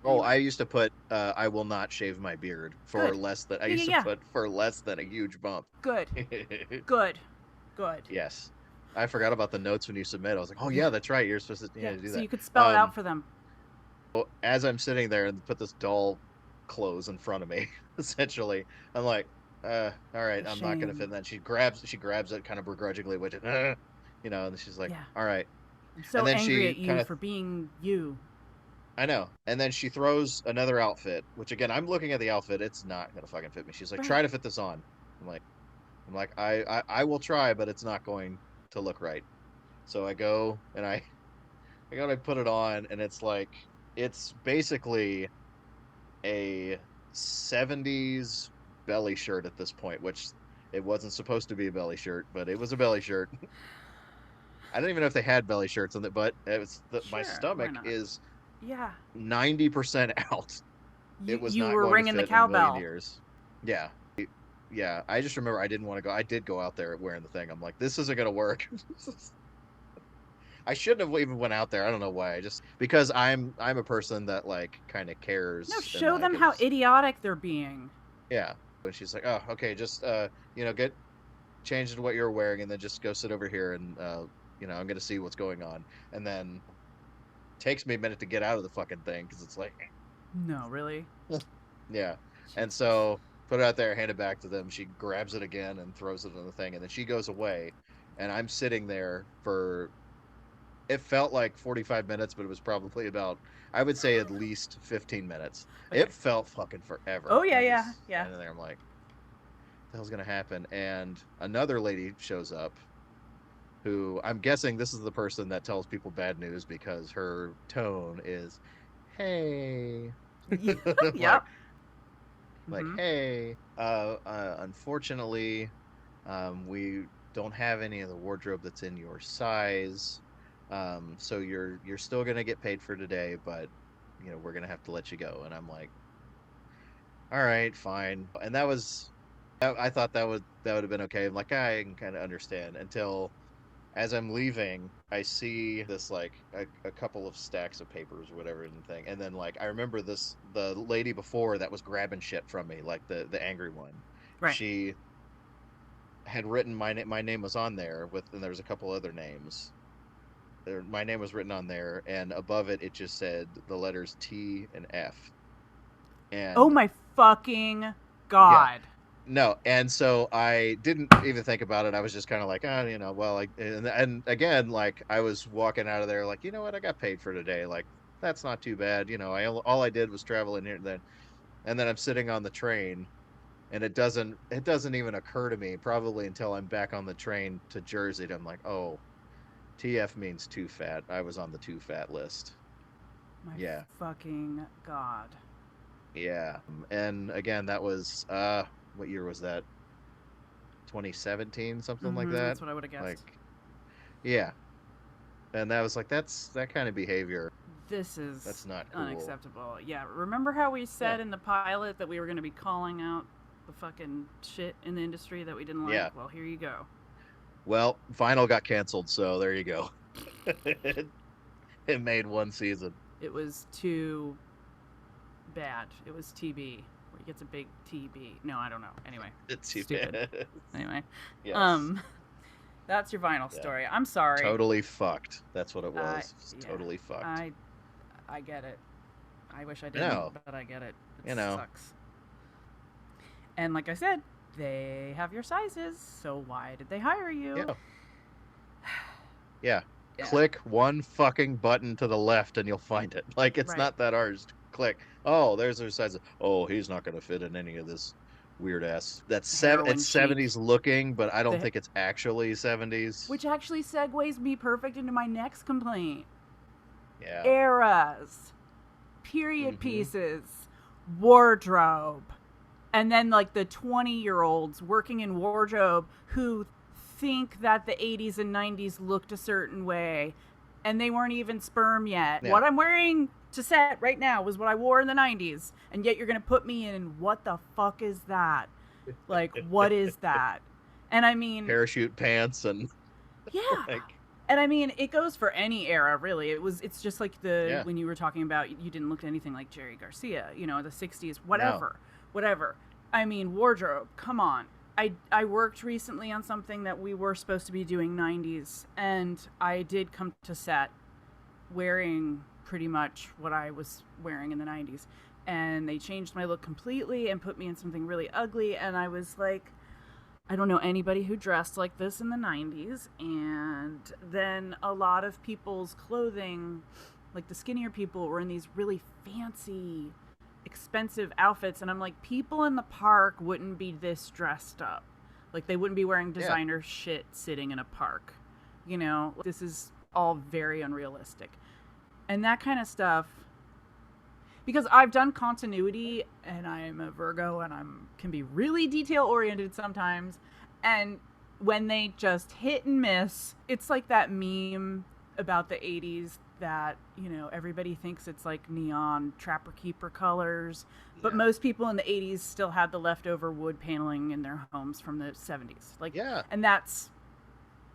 Oh, I Anyway, used to put I will not shave my beard for good. less than I Yeah, yeah, used to yeah. put for less than a huge bump. Good, good, good. Yes. I forgot about the notes when you submit. I was like, "Oh Yeah, yeah, that's right. You're supposed to yeah. yeah, do So that." you could spell it out Um for them. as I'm sitting there and put this doll clothes in front of me, essentially, I'm like, all right, The I'm not gonna fit shame. in that. She grabs it kind of begrudgingly, which and she's like, Yeah. all right. I'm And so then angry she at kind you of for being you. I know. And then she throws another outfit, which again, I'm looking at the outfit, it's not gonna fucking fit me. She's like, Right. try to fit this on. I'm like, I will try, but it's not going to look right. So I go and I gotta put it on, and it's like it's basically a 70s belly shirt at this point, which it wasn't supposed to be a belly shirt, but it was a belly shirt. I don't even know if they had belly shirts on it, but my Sure. Why stomach not? is Yeah. 90% out. It was You not were going to ringing the fit in a million cowbell. years. Yeah. Yeah. I just remember I didn't want to go. I did go out there wearing the thing. I'm like, this isn't going to work. I shouldn't have even went out there. I don't know why. I just because I'm a person that like kind of No, cares and show like them how is idiotic they're being. yeah. And she's like, "Oh, okay, just get changed into what you're wearing and then just go sit over here and I'm going to see what's going on." And then takes me a minute to get out of the fucking thing cuz it's like No, really? yeah. And Jesus. so put it out there, hand it back to them. She grabs it again and throws it in the thing and then she goes away and I'm sitting there for it felt like 45 minutes, but it was probably about, I would say at least 15 minutes. Okay. It felt fucking forever. Oh, yeah, I'm yeah, just yeah. standing there. I'm like, what the hell's going to happen? And another lady shows up who I'm guessing this is the person that tells people bad news because her tone is, hey, like, Yep. Mm-hmm. hey, unfortunately, we don't have any of the wardrobe that's in your size. So you're still gonna get paid for today, but we're gonna have to let you go. And I'm like, all right, fine. And I thought that would have been okay. I'm like, I can kind of understand until as I'm leaving, I see this like a couple of stacks of papers or whatever in the thing. And then like I remember the lady before that was grabbing shit from me, like the angry one. Right. She had written my name was on there and there was a couple other names. My name was written on there, and above it just said the letters T and F. Oh And my fucking yeah, god. no, and so I didn't even think about it. I was just kind of like, well, and again, like I was walking out of there, like, you know what, I got paid for today. Like that's not too bad. All I did was travel in here and then I'm sitting on the train, and it doesn't even occur to me probably until I'm back on the train to Jersey. And I'm like, oh, TF means too fat. I was on the too fat list. My Yeah. fucking god. Yeah. And again, that was what year was that? 2017, something like Mm-hmm. that. That's what I would have Like, guessed. yeah. And that was like that's that kind of behavior. This That's is not cool. unacceptable. Yeah, remember how we Yeah. said in the pilot that we were going to be calling out the fucking shit in the industry that we didn't like? Yeah. Well, here you go. Well, Final got canceled, so there you go. it, it made one season. It was too bad. It was TB, where he gets a big TB. No, I don't know. Anyway, It's too stupid. bad. Anyway, Yes. um, that's your vinyl Yeah. story. I'm sorry. Totally fucked. That's what it I was. It's yeah, totally fucked. I I get it. I wish I didn't, No, but I get it. It you know, sucks. And like I said, they have your sizes, so why did they hire you? yeah, yeah. Yeah, Click one fucking button to the left and you'll find it. Like it's right. not that hard. Just click. Oh, there's their size. Oh, he's not gonna fit in any of this weird ass. Heroin It's chic. 70s looking, but I don't The, think it's actually 70s. which actually segues me perfect into my next complaint. Yeah. Eras, period Mm-hmm. pieces, wardrobe, and then like the 20-year-olds working in wardrobe who think that the 80s and 90s looked a certain way and they weren't even sperm yet. Yeah. What I'm wearing to set right now was what I wore in the 90s, and yet you're going to put me in what the fuck is that? Like, what is that? And I mean, Parachute pants and Yeah. Like, And I mean, it goes for any era, really. It's just like the yeah, when you were talking about you didn't look anything like Jerry Garcia, the '60s, no, whatever. I mean, wardrobe. Come on. I worked recently on something that we were supposed to be doing '90s, and I did come to set wearing pretty much what I was wearing in the '90s, and they changed my look completely and put me in something really ugly, and I was like, I don't know anybody who dressed like this in the '90s. And then a lot of people's clothing, like the skinnier people, were in these really fancy, expensive outfits. And I'm like, people in the park wouldn't be this dressed up. Like, they wouldn't be wearing yeah, designer shit sitting in a park. This is all very unrealistic. And that kind of stuff, because I've done continuity and I'm a Virgo and I'm can be really detail oriented sometimes, and when they just hit and miss, it's like that meme about the 80s that, everybody thinks it's like neon trapper keeper colors, but yeah, most people in the 80s still had the leftover wood paneling in their homes from the 70s. Like, yeah, and that's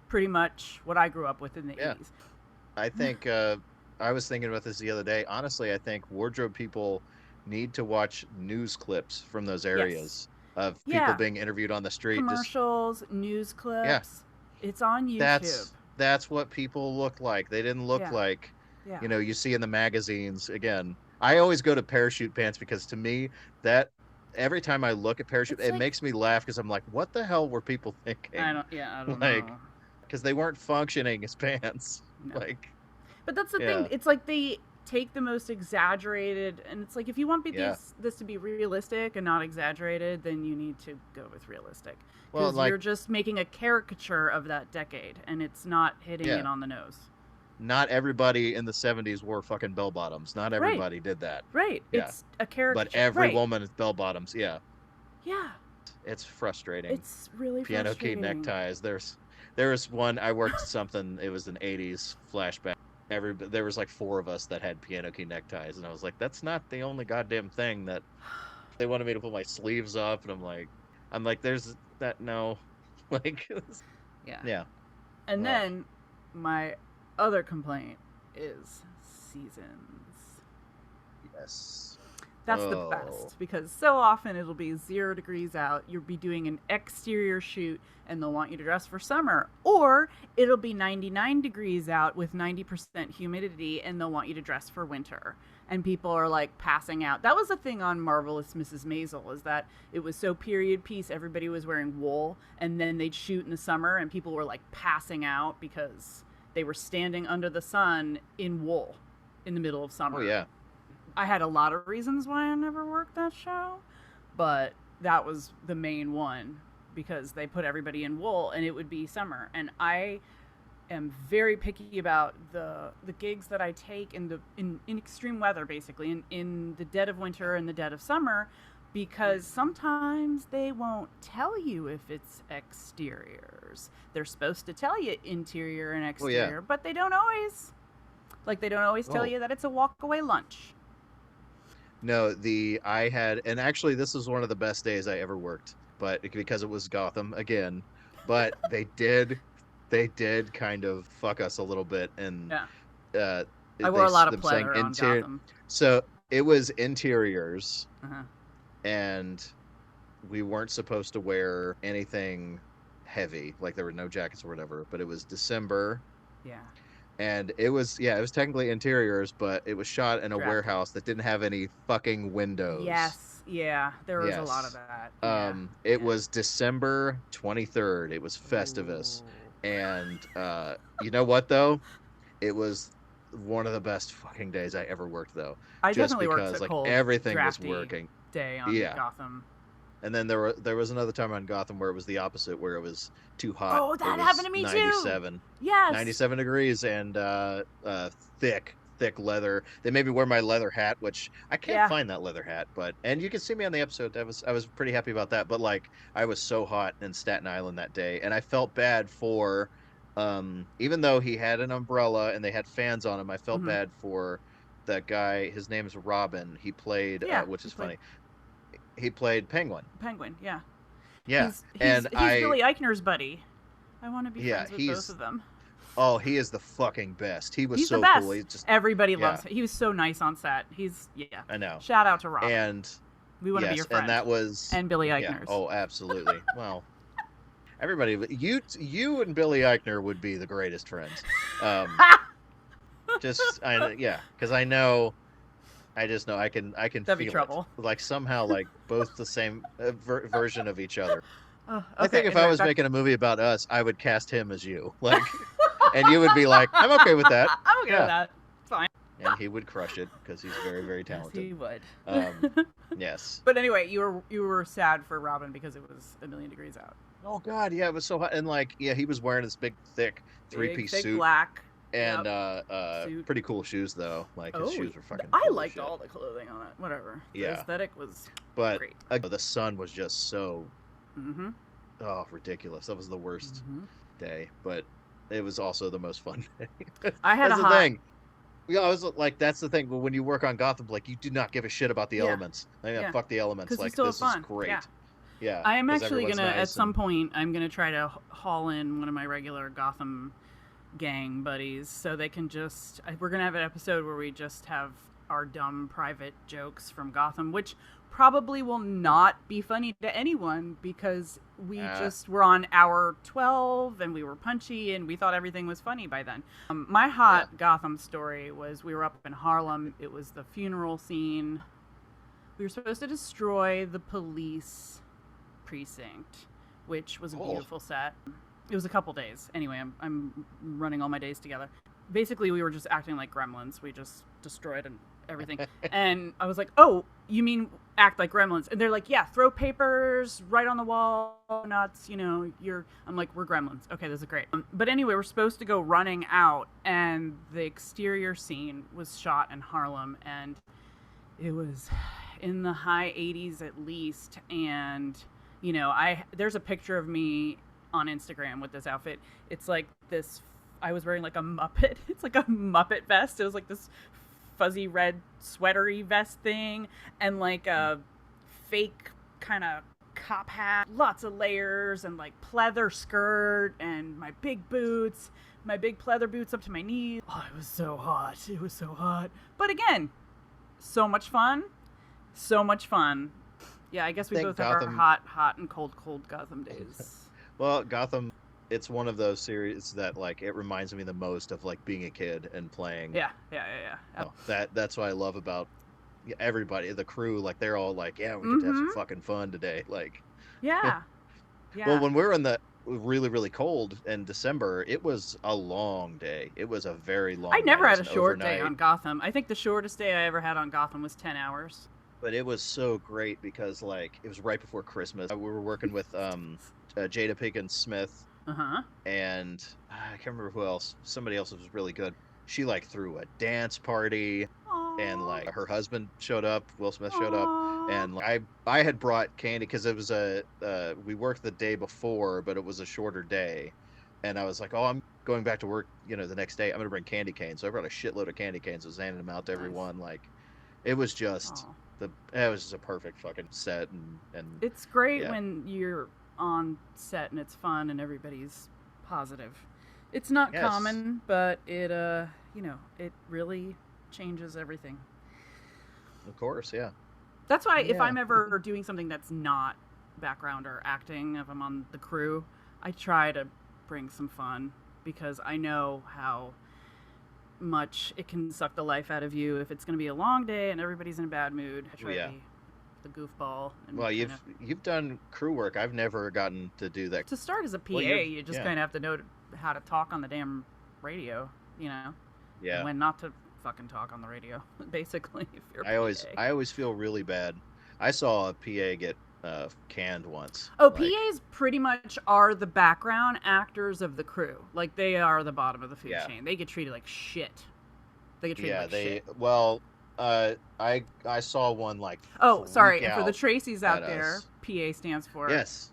pretty much what I grew up with in the yeah. 80s. I think I was thinking about this the other day. Honestly, I think wardrobe people need to watch news clips from those Yes. areas of people Yeah. being interviewed on the street. Just Commercials, news yeah, clips. It's on YouTube. that's what people look like. They didn't look Yeah. like, Yeah. you see in the magazines. Again, I always go to parachute pants because to me that every time I look at parachute, It's it like, makes me laugh because I'm like, what the hell were people thinking? I don't Like, know. because they weren't functioning as pants. No. Like, But that's the thing. yeah, It's like they take the most exaggerated, and it's like, if you want yeah. this to be realistic and not exaggerated, then you need to go with realistic, Well, because like, you're just making a caricature of that decade and it's not hitting yeah. it on the nose. Not everybody in the 70s wore fucking bell bottoms. Not Right. everybody did that. Right. Yeah. It's a But caricature. every Right. woman is bell bottoms. Yeah. Yeah. It's frustrating. It's really Piano key frustrating. neckties. There was one I worked something, it was an 80s flashback. There was like four of us that had piano key neckties and I was like, that's not the only goddamn thing that they wanted me to put my sleeves up and I'm like there's that no. Like Yeah. yeah. And Ugh. then my other complaint is seasons. Yes. That's the Oh. best, because so often it'll be 0 degrees out. You'll be doing an exterior shoot and they'll want you to dress for summer. Or it'll be 99 degrees out with 90% humidity and they'll want you to dress for winter. And people are like passing out. That was the thing on Marvelous Mrs. Maisel, is that it was so period piece. Everybody was wearing wool, and then they'd shoot in the summer and people were like passing out because they were standing under the sun in wool in the middle of Oh summer. yeah. I had a lot of reasons why I never worked that show, but that was the main one, because they put everybody in wool and it would be summer. And I am very picky about the gigs that I take in extreme weather, basically in the dead of winter and the dead of summer, because sometimes they won't tell you if it's exteriors. They're supposed to tell you interior and Oh yeah. exterior, but they don't always. Like, they don't always tell Oh. you that it's a walk away lunch. No, I had, and actually, this was one of the best days I ever worked, but because it was Gotham again, but they did kind of fuck us a little bit, and Yeah. uh, I wore they a lot of them saying pleather on interior, Gotham. so it was interiors, Uh-huh. and we weren't supposed to wear anything heavy, like there were no jackets or whatever, but it was December. Yeah. And it was, yeah, it was technically interiors, but it was shot in a Drafty. warehouse that didn't have any fucking windows. Yes. Yeah. There was a lot of Yes. that. Yeah. It Yeah. was December 23rd. It was Festivus. Ooh. And you know what though? It was one of the best fucking days I ever worked though. I Just definitely worked a because like cold, everything was drafty working. day on Yeah. Gotham. And then there was another time on Gotham where it was the opposite, where it was too hot. Oh, It that happened was to me too. 97. Yes. 97 degrees and thick leather. They made me wear my leather hat, which I can't Yeah. find that leather hat, and you can see me on the episode. I was pretty happy about that, but like I was so hot in Staten Island that day and I felt bad for even though he had an umbrella and they had fans on him, I felt Mm-hmm. bad for that guy. His name's Robin. He played Yeah. which He is played funny. He played Penguin. Penguin. Yeah. Yeah. He's And Billy Eichner's buddy. I want to be Yeah, friends with both of them. oh, he is the fucking best. He was He's the so cool. best. He's just, Everybody yeah, loves him. He was so nice on set. Yeah. I know. Shout out to Robin. And We want to be your yes, and friend. that was, And Billy yeah, Eichner's. oh, absolutely. Well, everybody, you and Billy Eichner would be the greatest friends. Um, yeah, because I just know I can That'd be feel it. trouble. Like somehow, like both the same version of each other. I Okay. think if I Anyway, was making a movie about us, I would cast him as you. Like, and you would be like, I'm okay with that. I'm okay with Yeah. that. It's fine. And he would crush it because he's very, very Yes, talented. he would. Yes. But anyway, you were sad for Robin because it was a million degrees out. Oh God, yeah, it was so hot, and like, yeah, he was wearing this big, thick three-piece thick suit, black. and suit. pretty cool shoes though. Like his shoes were fucking. I cool as liked shit. all the clothing on it. Whatever. Yeah. The aesthetic was But great. the sun was just so Mm-hmm. oh ridiculous. That was the worst Mm-hmm. day, but it was also the most fun day. I had That's a the hot. thing. Yeah, I was like, that's the thing. But when you work on Gotham, like, you do not give a shit about the Yeah. elements. Like, Yeah. fuck the elements. 'Cause you Like, still have this fun. is great. Yeah. Yeah. I am 'cause actually everyone's gonna nice at some and- point. I'm gonna try to haul in one of my regular Gotham gang buddies, so they can just. We're gonna have an episode where we just have our dumb private jokes from Gotham, which probably will not be funny to anyone because we just were on hour 12 and we were punchy and we thought everything was funny by then. My hot Gotham story was we were up in Harlem. It was the funeral scene. We were supposed to destroy the police precinct, which was a beautiful set. It was a couple days. Anyway, I'm running all my days together. Basically, we were just acting like gremlins. We just destroyed everything. And I was like, oh, you mean act like gremlins? And they're like, yeah, throw papers right on the wall, nuts, I'm like, we're gremlins. Okay, this is great. But anyway, we're supposed to go running out, and the exterior scene was shot in Harlem, and it was in the high 80s at least. And, there's a picture of me on Instagram with this outfit. It's like this, I was wearing like a Muppet. It's like a Muppet vest. It was like this fuzzy red sweatery vest thing and like a fake kind of cop hat, lots of layers, and like pleather skirt, and my big boots, my big pleather boots up to my knees. Oh, it was so hot. It was so hot. But again, so much fun. So much fun. Yeah, I guess we both have our hot and cold Gotham days. Well, Gotham, it's one of those series that, like, it reminds me the most of, like, being a kid and playing. Yeah. That's what I love about everybody, the crew. Like, they're all like, yeah, we get to have some fucking fun today. Like, yeah. Well, when we were in the really, really cold in December, it was a long day. It was a very long I never night. had a short day on Gotham. I think the shortest day I ever had on Gotham was 10 hours. But it was so great because, like, it was right before Christmas. We were working with Jada Pinkett Smith. And I can't remember who else. Somebody else was really good. She, like, threw a dance party. Aww. And, like, her husband showed up. Will Smith showed up. And like, I had brought candy because it was we worked the day before, but it was a shorter day. And I was like, oh, I'm going back to work, the next day. I'm going to bring candy canes. So I brought a shitload of candy canes. I was handing them out to everyone. Like, it was just... It was just a perfect fucking set, and it's great when you're on set and it's fun and everybody's positive. It's not common, but it it really changes everything. Of course, yeah. That's why if I'm ever doing something that's not background or acting, if I'm on the crew, I try to bring some fun because I know how much it can suck the life out of you if it's going to be a long day and everybody's in a bad mood. I try to be the goofball. And well, you've done crew work. I've never gotten to do that. To start as a PA, you just kind of have to know how to talk on the damn radio, Yeah. And when not to fucking talk on the radio, basically. If you're I always feel really bad. I saw a PA get canned once. Oh, PAs pretty much are the background actors of the crew. Like, they are the bottom of the food chain. They get treated like shit. They get treated like shit. Well, I saw one like. Oh, sorry. And for the Tracy's out there, PA stands for. Yes.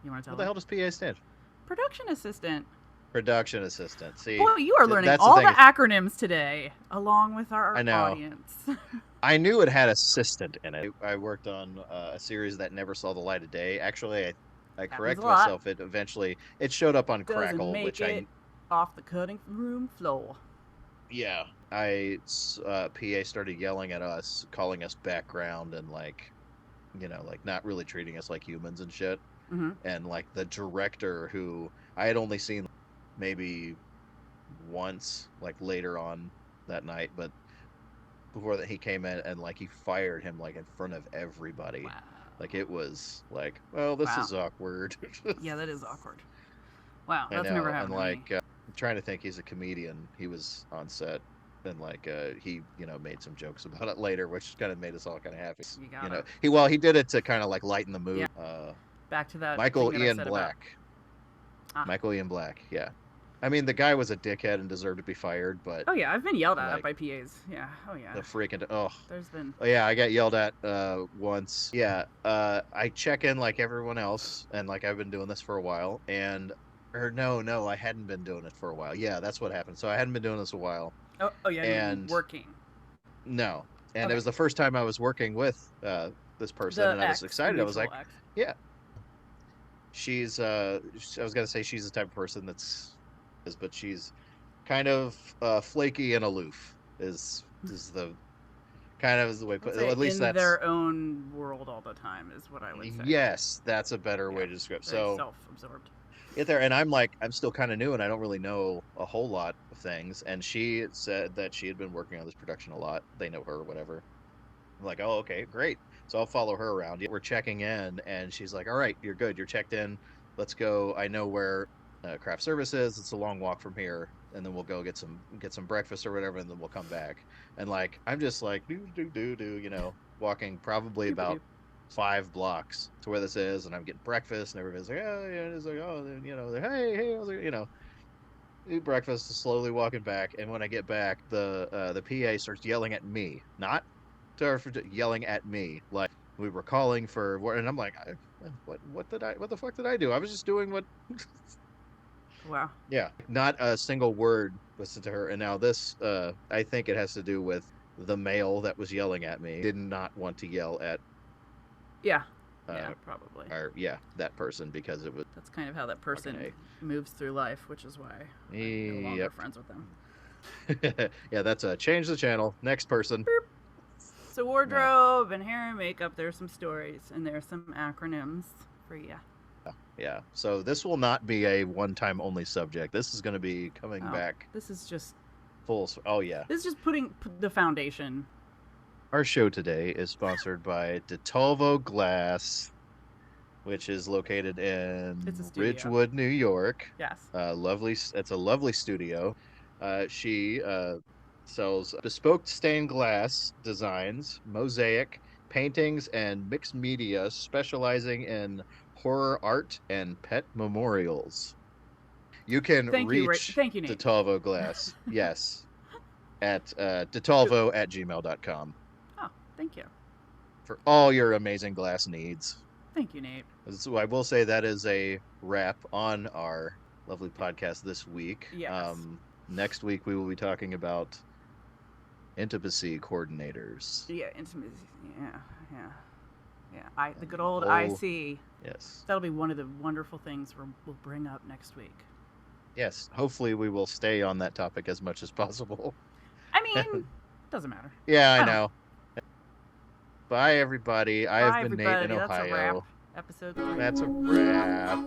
You want to tell What the hell does PA stand? Production assistant. Production assistant. See, boy, you are learning all the acronyms today, along with our audience. I knew it had assistant in it. I worked on a series that never saw the light of day. Actually, I Happens a correct lot. myself. It showed up on Doesn't Crackle, make which it off the cutting room floor. yeah, PA started yelling at us, calling us background and like, like not really treating us like humans and shit. Mm-hmm. And like the director who I had only seen maybe once, like later on that night, but before that he came in and like he fired him like in front of everybody. Wow. Like it was like, well, this Wow. is awkward. Yeah, that is awkward. Wow, I that's never know. And happened to like me. I'm trying to think, he's a comedian. He was on set and like he, made some jokes about it later, which kind of made us all kind of happy. You gotta. He did it to kind of like lighten the Yeah. mood. Back to that thing Michael that I Ian said about. Black. Ah. Michael Ian Black. Yeah. I mean, the guy was a dickhead and deserved to be fired, but Oh yeah, I've been yelled at like by PAs. Yeah. Oh yeah. the freaking oh. There's been. Oh yeah, I got yelled at once. Yeah, I check in like everyone else, and like I've been doing this for a while, and or no, I hadn't been doing it for a while. Yeah, that's what happened. So I hadn't been doing this a while, Oh, you hadn't been and working. no, and it Okay. was the first time I was working with this person, The and I was X, the excited. I was mutual like, X. yeah, she's I was gonna say she's the type of person but she's kind of flaky and aloof. Is the kind of is the way Let's put. say At least in that's their own world all the time is what I would say. yes, that's a better Yeah. way to describe. Very So self-absorbed. get there, and I'm still kind of new, and I don't really know a whole lot of things. And she said that she had been working on this production a lot. They know her, or whatever. I'm like, oh, okay, great. So I'll follow her around. We're checking in, and she's like, all right, you're good. You're checked in. Let's go. I know where craft service is. It's a long walk from here, and then we'll go get some breakfast or whatever, and then we'll come back. And like, I'm just like do, walking probably about 5 blocks to where this is, and I'm getting breakfast, and everybody's like, oh yeah, and it's like, oh, hey, how's it, eat breakfast, slowly walking back, and when I get back, the PA starts yelling at me, not to her, yelling at me, like we were calling for, and I'm like, what the fuck did I do? I was just doing what. Wow. Yeah, not a single word was said to her, and now this, I think it has to do with the male that was yelling at me. Did not want to yell at, Yeah. Yeah, uh, probably. or yeah, that person because it was That's kind of how that fucking person moves through life, which is why I'm no longer Yep. friends with them. Yeah, that's a change the channel. Next person. Boop. So wardrobe and hair and makeup, there's some stories and there's some acronyms for you. Yeah. So this will not be a one-time only subject. This is going to be coming back This is just full. Oh yeah. this is just putting the foundation. Our show today is sponsored by DeTalvo Glass, which is located in It's a studio. Ridgewood, New York. Yes. Lovely. It's a lovely studio. She sells bespoke stained glass designs, mosaic paintings, and mixed media, specializing in horror art and pet memorials. You can reach Thank you, Nate. DeTalvo Glass, yes, at detalvo@gmail.com Oh, thank you. for all your amazing glass needs. Thank you, Nate. So I will say that is a wrap on our lovely podcast this week. Yes. Next week we will be talking about intimacy coordinators. Yeah, intimacy. Yeah. The good old IC. Yes. That'll be one of the wonderful things we'll bring up next week. Yes. Hopefully we will stay on that topic as much as possible. I mean, doesn't matter. Yeah, I know. Bye, everybody. I have been Nate in That's a wrap. Ohio. Episode 3. That's a wrap.